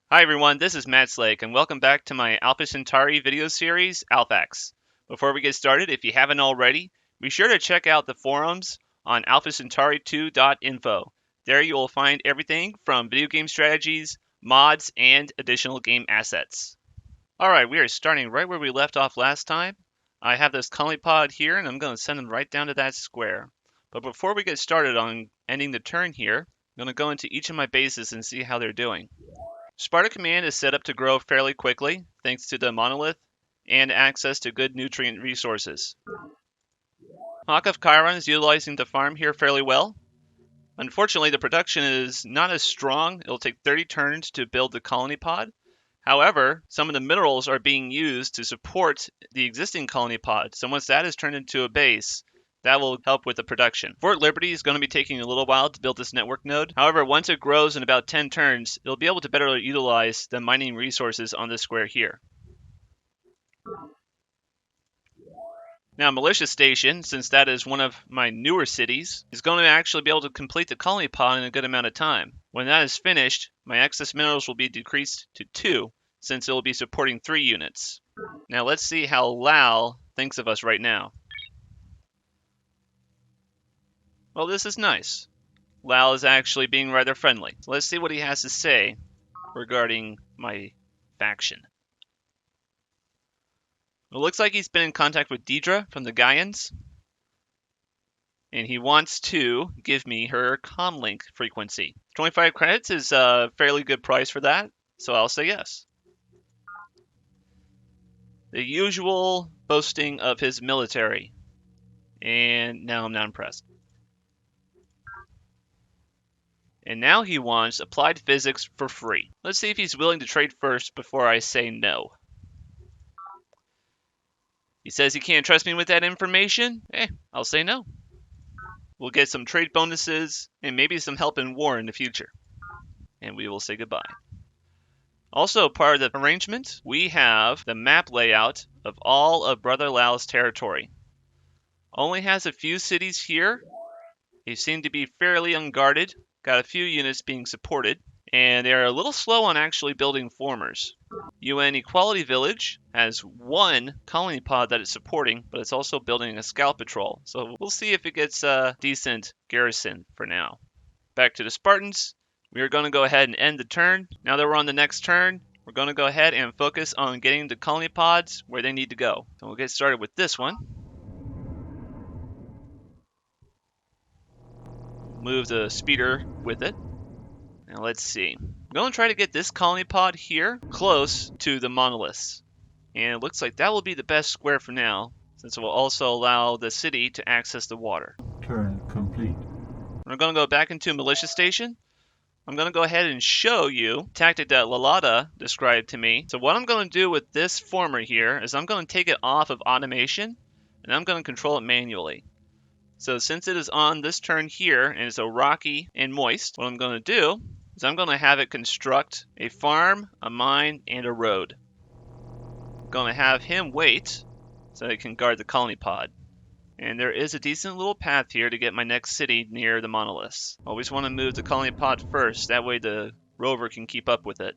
Hi everyone, this is Matt Slake, and welcome back to my Alpha Centauri video series, AlphaX. Before we get started, if you haven't already, be sure to check out the forums on alphacentauri2.info. There you will find everything from video game strategies, mods, and additional game assets. Alright, we are starting right where we left off last time. I have this colony pod here, and I'm going to send them right down to that square. But before we get started on ending the turn here, I'm going to go into each of my bases and see how they're doing. Sparta Command is set up to grow fairly quickly, thanks to the monolith and access to good nutrient resources. Hawk of Chiron is utilizing the farm here fairly well. Unfortunately, the production is not as strong. It'll take 30 turns to build the colony pod. However, some of the minerals are being used to support the existing colony pod, so once that is turned into a base, that will help with the production. Fort Liberty is going to be taking a little while to build this network node. However, once it grows in about 10 turns, it'll be able to better utilize the mining resources on this square here. Now, Militia Station, since that is one of my newer cities, is going to actually be able to complete the colony pod in a good amount of time. When that is finished, my excess minerals will be decreased to 2, since it will be supporting 3 units. Now, let's see how Lal thinks of us right now. Well, this is nice. Lal is actually being rather friendly. So let's see what he has to say regarding my faction. It looks like he's been in contact with Deidre from the Gaians, and he wants to give me her comlink frequency. 25 credits is a fairly good price for that, so I'll say yes. The usual boasting of his military, and now I'm not impressed. And now he wants applied physics for free. Let's see if he's willing to trade first before I say no. He says he can't trust me with that information. I'll say no. We'll get some trade bonuses and maybe some help in war in the future. And we will say goodbye. Also, part of the arrangement, we have the map layout of all of Brother Lal's territory. Only has a few cities here. They seem to be fairly unguarded. Got a few units being supported, and they're a little slow on actually building formers. UN Equality Village has 1 colony pod that it's supporting, but it's also building a scout patrol. So we'll see if it gets a decent garrison for now. Back to the Spartans. We are going to go ahead and end the turn. Now that we're on the next turn, we're going to go ahead and focus on getting the colony pods where they need to go. So we'll get started with this one. Move the speeder with it. Now let's see. I'm going to try to get this colony pod here close to the monoliths. And it looks like that will be the best square for now, since it will also allow the city to access the water. Turn complete. We're going to go back into Militia Station. I'm going to go ahead and show you the tactic that lolada described to me. So what I'm going to do with this former here is I'm going to take it off of automation, and I'm going to control it manually. So since it is on this turn here, and it's a rocky and moist, what I'm going to do is I'm going to have it construct a farm, a mine, and a road. I'm going to have him wait so he can guard the colony pod. And there is a decent little path here to get my next city near the monoliths. Always want to move the colony pod first, that way the rover can keep up with it.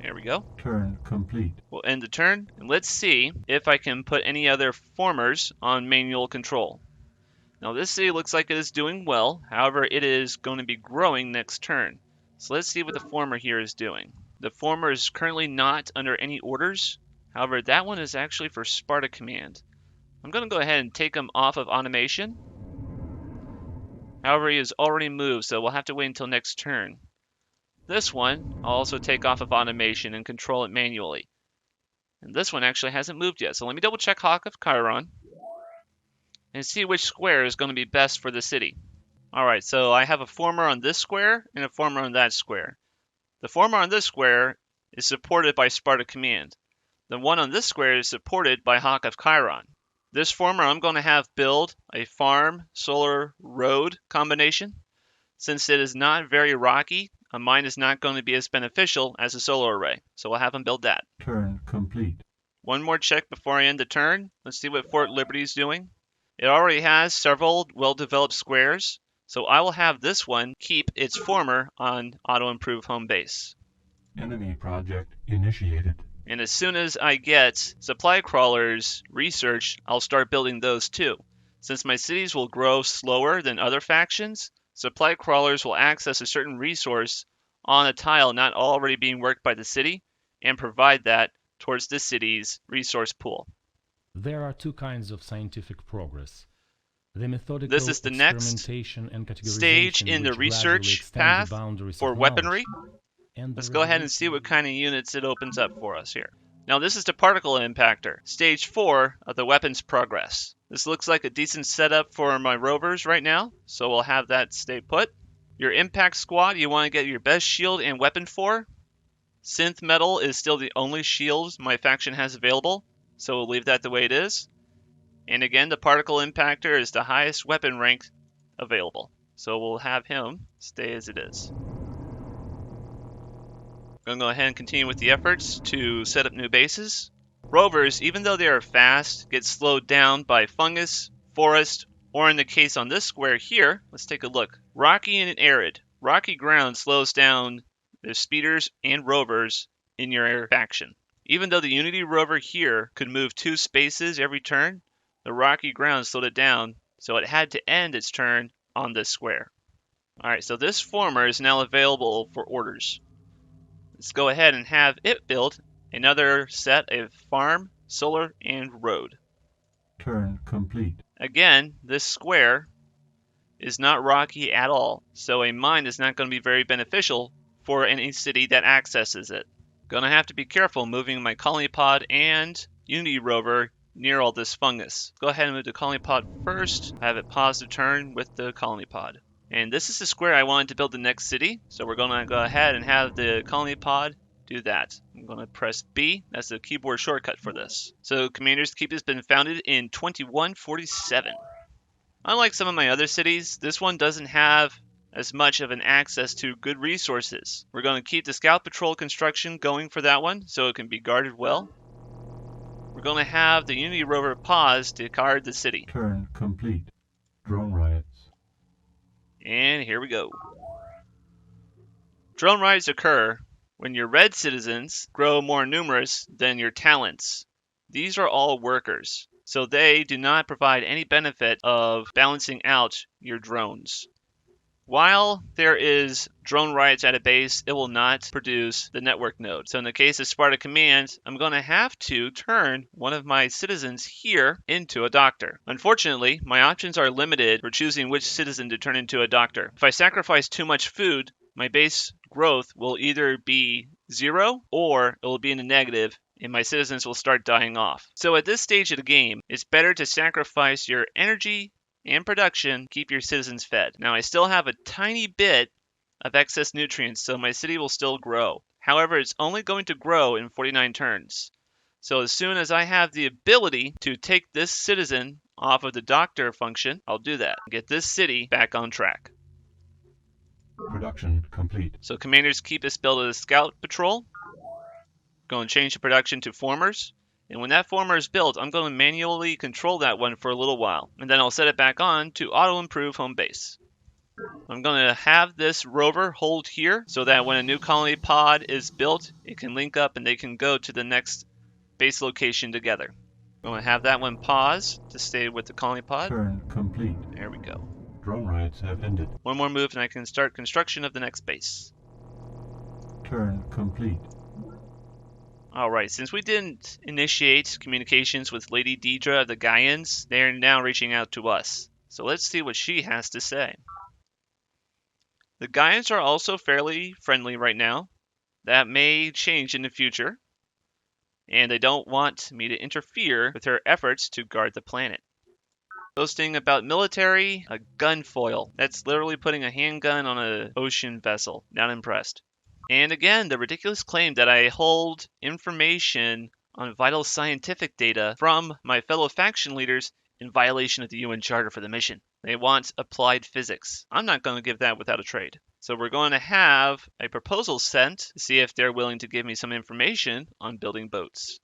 There we go. Turn complete. We'll end the turn, and let's see if I can put any other formers on manual control. Now this city looks like it is doing well, however it is going to be growing next turn. So let's see what the former here is doing. The former is currently not under any orders, however that one is actually for Sparta Command. I'm going to go ahead and take him off of automation. However, he has already moved, so we'll have to wait until next turn. This one, I'll also take off of automation and control it manually. And this one actually hasn't moved yet, so let me double check Hawk of Chiron and see which square is going to be best for the city. Alright, so I have a former on this square and a former on that square. The former on this square is supported by Sparta Command. The one on this square is supported by Hawk of Chiron. This former I'm going to have build a farm, solar, road combination. Since it is not very rocky, a mine is not going to be as beneficial as a solar array. So we'll have him build that. Turn complete. One more check before I end the turn. Let's see what Fort Liberty is doing. It already has several well-developed squares, so I will have this one keep its former on auto-improve home base. Enemy project initiated. And as soon as I get supply crawlers researched, I'll start building those too. Since my cities will grow slower than other factions, supply crawlers will access a certain resource on a tile not already being worked by the city and provide that towards the city's resource pool. There are two kinds of scientific progress. The methodical This is the next experimentation and categorization stage in the which research gradually extend path the boundaries for of weaponry. knowledge, and the Let's go ahead and see what revolutionary kind of units it opens up for us here. Now this is the particle impactor, stage 4 of the weapons progress. This looks like a decent setup for my rovers right now, so we'll have that stay put. Your impact squad, you want to get your best shield and weapon for. Synth metal is still the only shield my faction has available, so we'll leave that the way it is. And again, the particle impactor is the highest weapon rank available, so we'll have him stay as it is. I'm going to go ahead and continue with the efforts to set up new bases. Rovers, even though they are fast, get slowed down by fungus, forest, or in the case on this square here, let's take a look. Rocky and arid. Rocky ground slows down the speeders and rovers in your faction. Even though the Unity rover here could move 2 spaces every turn, the rocky ground slowed it down, so it had to end its turn on this square. Alright, so this former is now available for orders. Let's go ahead and have it build another set of farm, solar, and road. Turn complete. Again, this square is not rocky at all, so a mine is not going to be very beneficial for any city that accesses it. Gonna have to be careful moving my colony pod and Unity rover near all this fungus. Go ahead and move the colony pod first, have it pause the turn with the colony pod. And this is the square I wanted to build the next city, so we're going to go ahead and have the colony pod do that. I'm going to press B, that's the keyboard shortcut for this. So Commander's Keep has been founded in 2147. Unlike some of my other cities, this one doesn't have as much of an access to good resources. We're going to keep the scout patrol construction going for that one, so it can be guarded well. We're going to have the Unity rover pause to guard the city. Turn complete. Drone riots. And here we go. Drone riots occur when your red citizens grow more numerous than your talents. These are all workers, so they do not provide any benefit of balancing out your drones. While there is drone riots at a base, it will not produce the network node. So in the case of Sparta Command, I'm going to have to turn one of my citizens here into a doctor. Unfortunately, my options are limited for choosing which citizen to turn into a doctor. If I sacrifice too much food, my base growth will either be 0 or it will be in the negative and my citizens will start dying off. So at this stage of the game, it's better to sacrifice your energy and production, keep your citizens fed. Now I still have a tiny bit of excess nutrients, so my city will still grow. However, it's only going to grow in 49 turns. So as soon as I have the ability to take this citizen off of the doctor function, I'll do that. Get this city back on track. Production complete. So Commander's Keep is built as a scout patrol. Going to change the production to formers. And when that former is built, I'm going to manually control that one for a little while. And then I'll set it back on to auto-improve home base. I'm going to have this rover hold here so that when a new colony pod is built, it can link up and they can go to the next base location together. I'm going to have that one pause to stay with the colony pod. Turn complete. There we go. Drone riots have ended. One more move and I can start construction of the next base. Turn complete. Alright, since we didn't initiate communications with Lady Deidre of the Gaians, they are now reaching out to us. So let's see what she has to say. The Gaians are also fairly friendly right now. That may change in the future. And they don't want me to interfere with her efforts to guard the planet. Boasting about military, a gun foil. That's literally putting a handgun on an ocean vessel. Not impressed. And again, the ridiculous claim that I hold information on vital scientific data from my fellow faction leaders in violation of the UN Charter for the mission. They want applied physics. I'm not going to give that without a trade. So we're going to have a proposal sent to see if they're willing to give me some information on building boats.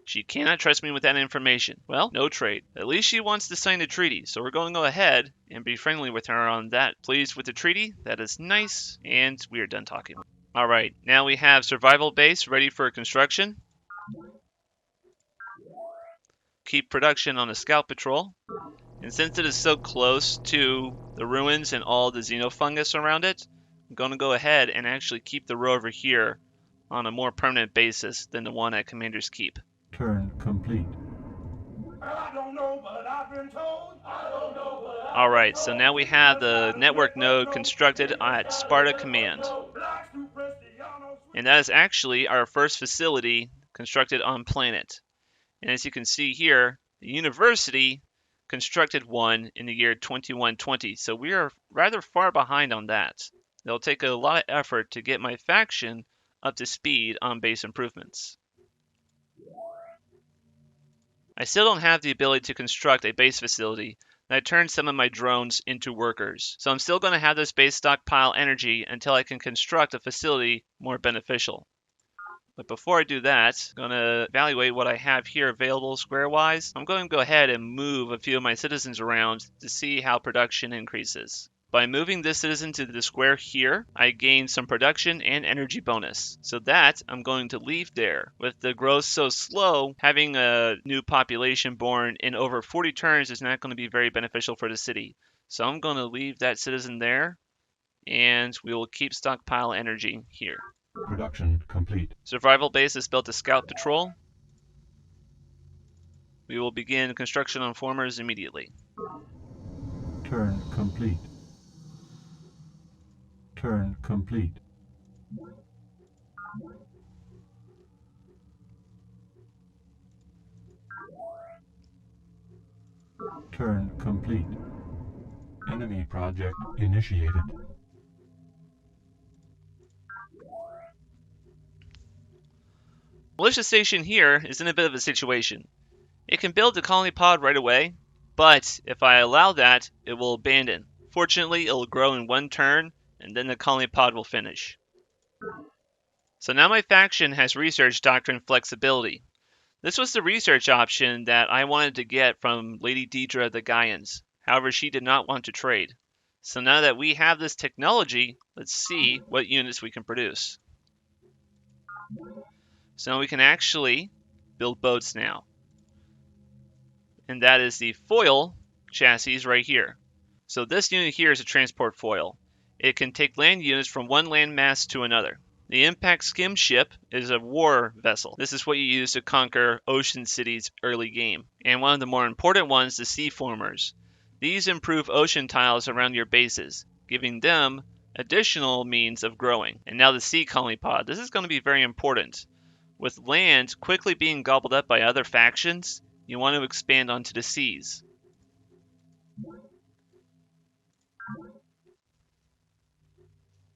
She cannot trust me with that information. Well, no trade. At least she wants to sign the treaty, so we're going to go ahead and be friendly with her on that. Pleased with the treaty? That is nice, and we are done talking. Alright, now we have survival base ready for construction. Keep production on a scout patrol. And since it is so close to the ruins and all the xenofungus around it, I'm going to go ahead and actually keep the row over here on a more permanent basis than the one at Commander's Keep. Turn complete. Alright, so now we have the network node constructed at Sparta Command. And that is actually our first facility constructed on planet. And as you can see here, the university constructed one in the year 2120, so we are rather far behind on that. It'll take a lot of effort to get my faction up to speed on base improvements. I still don't have the ability to construct a base facility, and I turned some of my drones into workers. So I'm still going to have this base stockpile energy until I can construct a facility more beneficial. But before I do that, I'm going to evaluate what I have here available square-wise. I'm going to go ahead and move a few of my citizens around to see how production increases. By moving this citizen to the square here, I gain some production and energy bonus. So that I'm going to leave there. With the growth so slow, having a new population born in over 40 turns is not going to be very beneficial for the city. So I'm going to leave that citizen there, and we will keep stockpile energy here. Production complete. Survival base is built to scout patrol. We will begin construction on formers immediately. Turn complete. Turn complete. Turn complete. Enemy project initiated. Militia station here is in a bit of a situation. It can build the colony pod right away, but if I allow that, it will abandon. Fortunately, it will grow in one turn, and then the colony pod will finish. So now my faction has research doctrine flexibility. This was the research option that I wanted to get from Lady Deidre the Gaians. However, she did not want to trade. So now that we have this technology, let's see what units we can produce. So we can actually build boats now. And that is the foil chassis right here. So this unit here is a transport foil. It can take land units from one landmass to another. The impact skim ship is a war vessel. This is what you use to conquer ocean cities early game. And one of the more important ones, the sea formers. These improve ocean tiles around your bases, giving them additional means of growing. And now the sea colony pod. This is going to be very important. With land quickly being gobbled up by other factions, you want to expand onto the seas.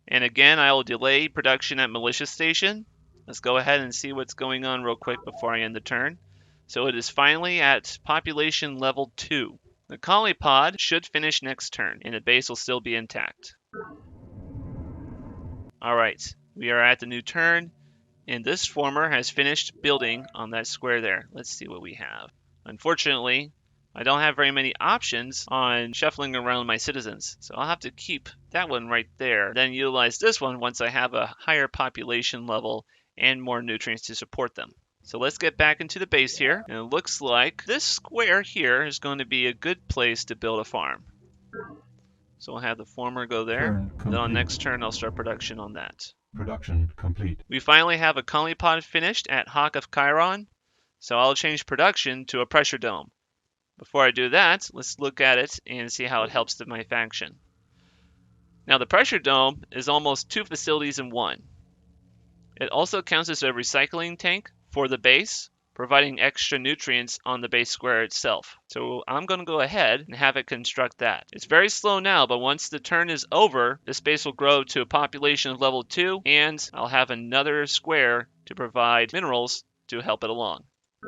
And again, I will delay production at Militia Station. Let's go ahead and see what's going on real quick before I end the turn. So it is finally at population level 2. The colony pod should finish next turn, and the base will still be intact. Alright, we are at the new turn, and this former has finished building on that square there. Let's see what we have. Unfortunately, I don't have very many options on shuffling around my citizens, so I'll have to keep that one right there, then utilize this one once I have a higher population level and more nutrients to support them. So let's get back into the base here, and it looks like this square here is going to be a good place to build a farm. So we'll have the former go there, then on next turn I'll start production on that. Production complete. We finally have a colony pod finished at Hawk of Chiron, so I'll change production to a pressure dome. Before I do that, let's look at it and see how it helps to my faction. Now the pressure dome is almost 2 facilities in one. It also counts as a recycling tank for the base, providing extra nutrients on the base square itself. So I'm going to go ahead and have it construct that. It's very slow now, but once the turn is over, the space will grow to a population of level 2, and I'll have another square to provide minerals to help it along.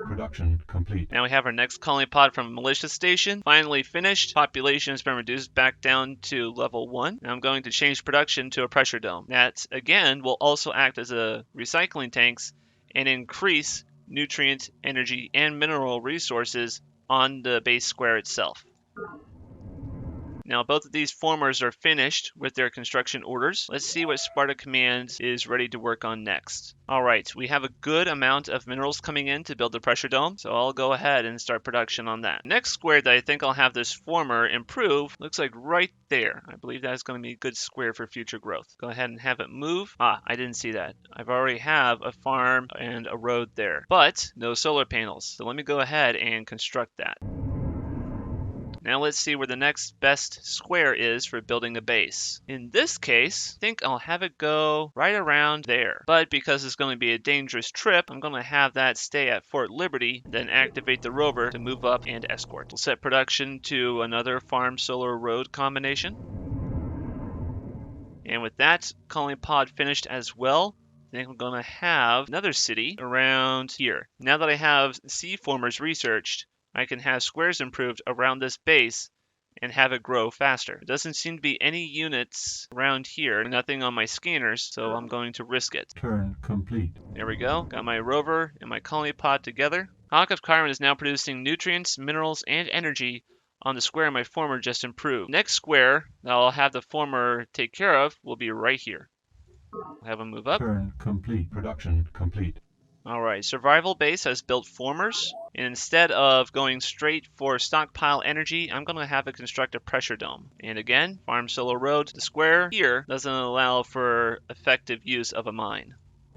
Production complete. Now we have our next colony pod from Militia Station. Finally finished. Population has been reduced back down to level 1. Now I'm going to change production to a pressure dome. That, again, will also act as a recycling tanks and increase nutrient, energy, and mineral resources on the base square itself. Now both of these formers are finished with their construction orders. Let's see what Sparta Command is ready to work on next. Alright, we have a good amount of minerals coming in to build the pressure dome, so I'll go ahead and start production on that. Next square that I think I'll have this former improve looks like right there. I believe that's going to be a good square for future growth. Go ahead and have it move. I didn't see that. I've already have a farm and a road there, but no solar panels. So let me go ahead and construct that. Now let's see where the next best square is for building a base. In this case, I think I'll have it go right around there. But because it's going to be a dangerous trip, I'm going to have that stay at Fort Liberty, then activate the rover to move up and escort. We'll set production to another farm solar road combination. And with that colony pod finished as well, I think I'm going to have another city around here. Now that I have C-formers researched, I can have squares improved around this base and have it grow faster. There doesn't seem to be any units around here, nothing on my scanners, so I'm going to risk it. Turn complete. There we go. Got my rover and my colony pod together. Hawk of Chiron is now producing nutrients, minerals, and energy on the square my former just improved. Next square that I'll have the former take care of will be right here. I'll have them move up. Turn complete. Production complete. Alright, Survival Base has built formers. And instead of going straight for stockpile energy, I'm going to have it construct a pressure dome. And again, Farm Solar Road, the square here doesn't allow for effective use of a mine.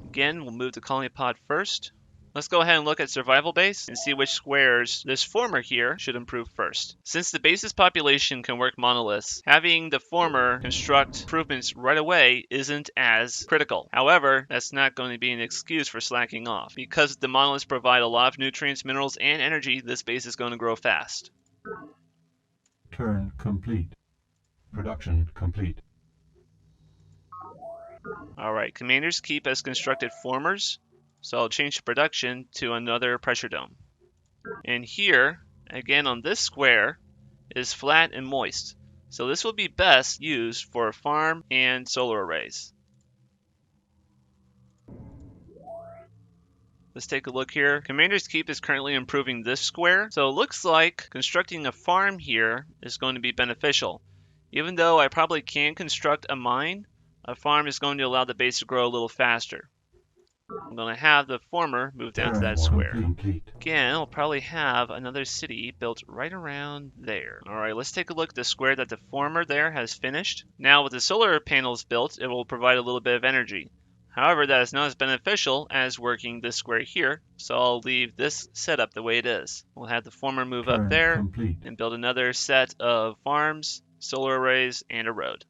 Again, we'll move the colony pod first. Let's go ahead and look at Survival Base and see which squares this former here should improve first. Since the base's population can work monoliths, having the former construct improvements right away isn't as critical. However, that's not going to be an excuse for slacking off. Because the monoliths provide a lot of nutrients, minerals, and energy, this base is going to grow fast. Turn complete. Production complete. Alright, Commander's Keep has constructed formers. So I'll change the production to another pressure dome. And here, again on this square, is flat and moist. So this will be best used for farm and solar arrays. Let's take a look here. Commander's Keep is currently improving this square. So it looks like constructing a farm here is going to be beneficial. Even though I probably can construct a mine, a farm is going to allow the base to grow a little faster. I'm going to have the former move down to that square. Again, I'll probably have another city built right around there. Alright, let's take a look at the square that the former there has finished. Now with the solar panels built, it will provide a little bit of energy. However, that is not as beneficial as working this square here, so I'll leave this setup the way it is. We'll have the former move up there and build another set of farms, solar arrays, and a road.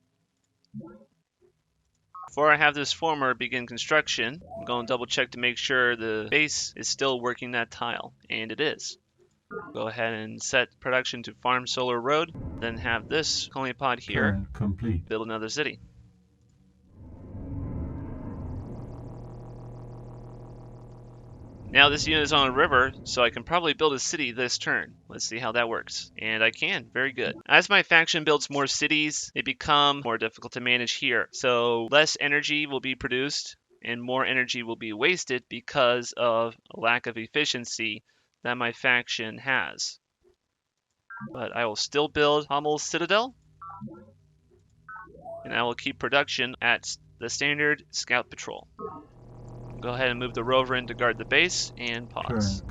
Before I have this former begin construction, I'm going to double check to make sure the base is still working that tile, and it is. Go ahead and set production to Farm Solar Road, then have this colony pod here build another city. Now this unit is on a river, so I can probably build a city this turn. Let's see how that works. And I can. Very good. As my faction builds more cities, they become more difficult to manage here. So less energy will be produced and more energy will be wasted because of a lack of efficiency that my faction has. But I will still build Hommel's Citadel. And I will keep production at the standard Scout Patrol. Go ahead and move the rover in to guard the base and pause.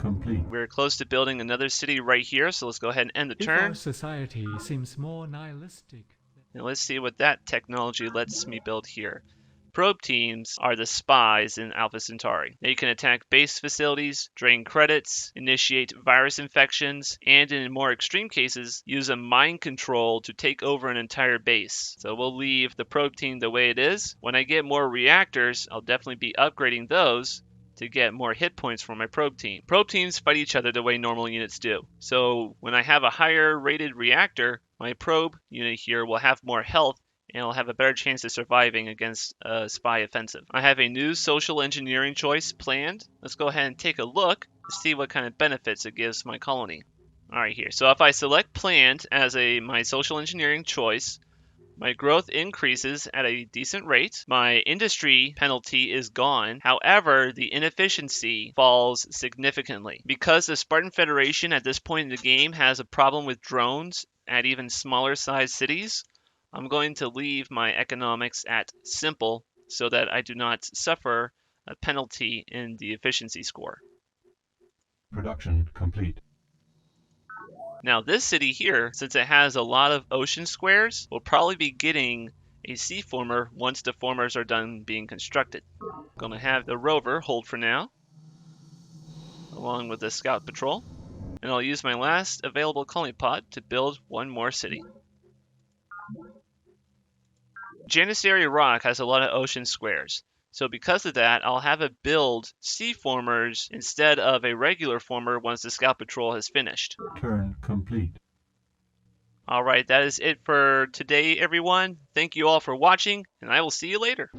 We're close to building another city right here, so let's go ahead and end the turn. Our society seems more nihilistic. And let's see what that technology lets me build here. Probe teams are the spies in Alpha Centauri. They can attack base facilities, drain credits, initiate virus infections, and in more extreme cases, use a mind control to take over an entire base. So we'll leave the probe team the way it is. When I get more reactors, I'll definitely be upgrading those to get more hit points for my probe team. Probe teams fight each other the way normal units do. So when I have a higher rated reactor, my probe unit here will have more health and I'll have a better chance of surviving against a spy offensive. I have a new social engineering choice planned. Let's go ahead and take a look to see what kind of benefits it gives my colony. Alright here, so if I select planned as my social engineering choice, my growth increases at a decent rate. My industry penalty is gone. However, the inefficiency falls significantly. Because the Spartan Federation at this point in the game has a problem with drones at even smaller sized cities, I'm going to leave my economics at simple so that I do not suffer a penalty in the efficiency score. Production complete. Now this city here, since it has a lot of ocean squares, will probably be getting a sea former once the formers are done being constructed. I'm going to have the rover hold for now, along with the scout patrol, and I'll use my last available colony pod to build one more city. Janissary Rock has a lot of ocean squares, so because of that, I'll have it build sea formers instead of a regular former once the scout patrol has finished. Turn complete. Alright, that is it for today, everyone. Thank you all for watching, and I will see you later.